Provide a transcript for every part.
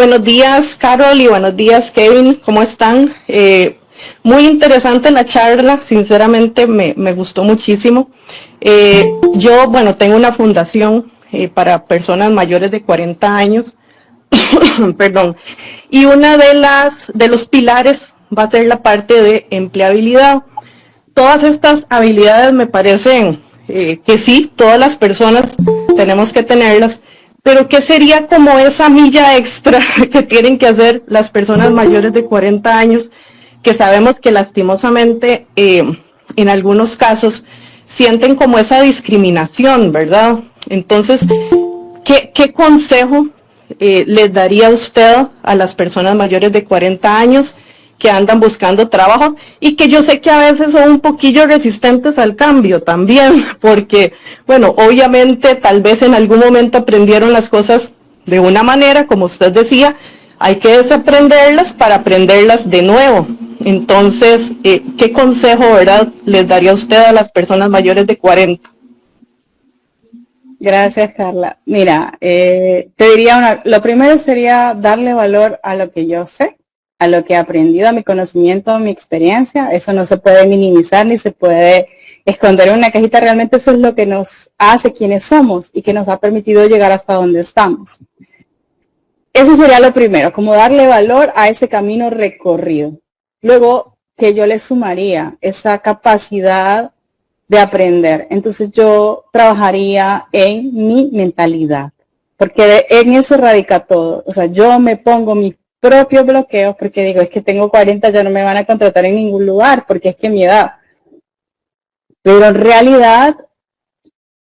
Buenos días, Carol, y buenos días, Kevin. ¿Cómo están? Muy interesante la charla, sinceramente me gustó muchísimo. Yo, bueno, tengo una fundación para personas mayores de 40 años, perdón, y una de los pilares va a ser la parte de empleabilidad. Todas estas habilidades me parecen que sí, todas las personas tenemos que tenerlas, pero ¿qué sería como esa milla extra que tienen que hacer las personas mayores de 40 años, que sabemos que lastimosamente en algunos casos sienten como esa discriminación, ¿verdad? Entonces, ¿qué consejo les daría usted a las personas mayores de 40 años que andan buscando trabajo y que yo sé que a veces son un poquillo resistentes al cambio también, porque, bueno, obviamente tal vez en algún momento aprendieron las cosas de una manera, como usted decía, hay que desaprenderlas para aprenderlas de nuevo. Entonces, ¿qué consejo, verdad, les daría usted a las personas mayores de 40? Gracias, Carla. Mira, te diría lo primero sería darle valor a lo que yo sé, a lo que he aprendido, a mi conocimiento, a mi experiencia. Eso no se puede minimizar ni se puede esconder en una cajita. Realmente eso es lo que nos hace quienes somos y que nos ha permitido llegar hasta donde estamos. Eso sería lo primero, como darle valor a ese camino recorrido. Luego, que yo le sumaría esa capacidad de aprender. Entonces yo trabajaría en mi mentalidad, porque en eso radica todo. O sea, yo me pongo mis propios bloqueos porque digo, es que tengo 40, ya no me van a contratar en ningún lugar, porque es que mi edad. Pero en realidad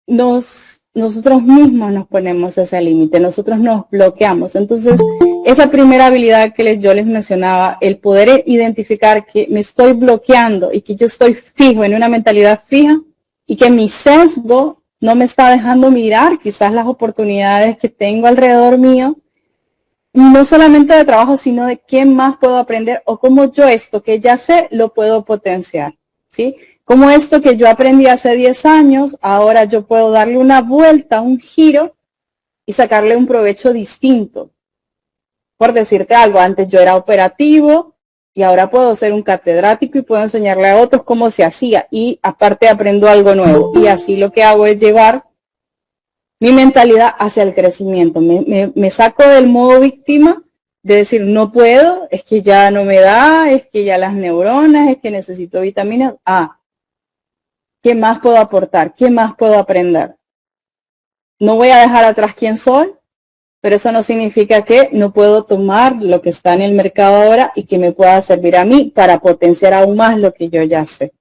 nosotros mismos nos ponemos ese límite, nosotros nos bloqueamos. Entonces, esa primera habilidad que yo les mencionaba, el poder identificar que me estoy bloqueando y que yo estoy fijo en una mentalidad fija y que mi sesgo no me está dejando mirar quizás las oportunidades que tengo alrededor mío, no solamente de trabajo, sino de qué más puedo aprender o cómo yo esto que ya sé lo puedo potenciar, ¿sí? Como esto que yo aprendí hace 10 años, ahora yo puedo darle una vuelta, un giro y sacarle un provecho distinto. Por decirte algo, antes yo era operativo y ahora puedo ser un catedrático y puedo enseñarle a otros cómo se hacía y aparte aprendo algo nuevo. Y así lo que hago es llevar mi mentalidad hacia el crecimiento. Me saco del modo víctima de decir no puedo, es que ya no me da, es que ya las neuronas, es que necesito vitaminas. ¿Qué más puedo aportar? ¿Qué más puedo aprender? No voy a dejar atrás quién soy, pero eso no significa que no puedo tomar lo que está en el mercado ahora y que me pueda servir a mí para potenciar aún más lo que yo ya sé.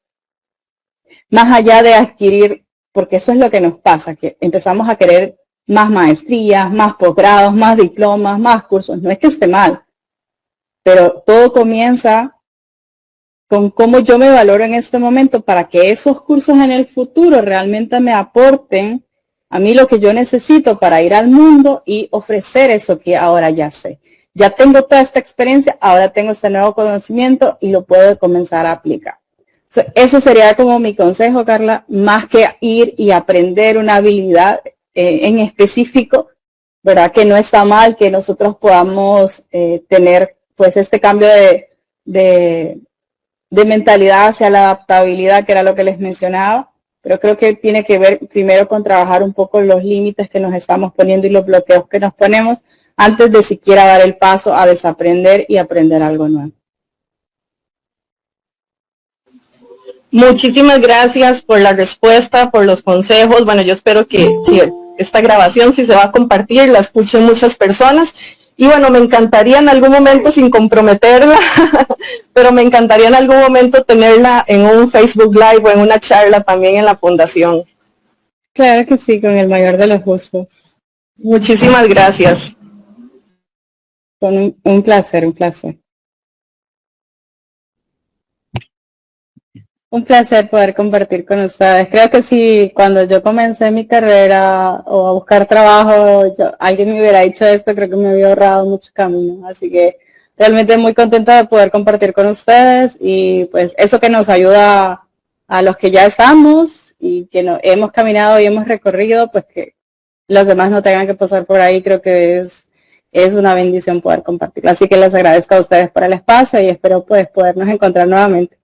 Más allá de adquirir, porque eso es lo que nos pasa, que empezamos a querer más maestrías, más posgrados, más diplomas, más cursos. No es que esté mal, pero todo comienza con cómo yo me valoro en este momento para que esos cursos en el futuro realmente me aporten a mí lo que yo necesito para ir al mundo y ofrecer eso que ahora ya sé. Ya tengo toda esta experiencia, ahora tengo este nuevo conocimiento y lo puedo comenzar a aplicar. Ese sería como mi consejo, Carla, más que ir y aprender una habilidad en específico, ¿verdad? Que no está mal que nosotros podamos tener pues este cambio de mentalidad hacia la adaptabilidad, que era lo que les mencionaba, pero creo que tiene que ver primero con trabajar un poco los límites que nos estamos poniendo y los bloqueos que nos ponemos antes de siquiera dar el paso a desaprender y aprender algo nuevo. Muchísimas gracias por la respuesta, por los consejos. Bueno, yo espero que esta grabación, si se va a compartir, la escuchen muchas personas. Y bueno, me encantaría en algún momento, sin comprometerla, pero me encantaría en algún momento tenerla en un Facebook Live o en una charla también en la fundación. Claro que sí, con el mayor de los gustos. Muchísimas gracias. Con un placer, un placer. Un placer poder compartir con ustedes. Creo que si cuando yo comencé mi carrera o a buscar trabajo, alguien me hubiera dicho esto, creo que me había ahorrado mucho camino. Así que realmente muy contenta de poder compartir con ustedes y pues eso que nos ayuda a los que ya estamos y que hemos caminado y hemos recorrido, pues que los demás no tengan que pasar por ahí, creo que es es una bendición poder compartirlo. Así que les agradezco a ustedes por el espacio y espero pues podernos encontrar nuevamente.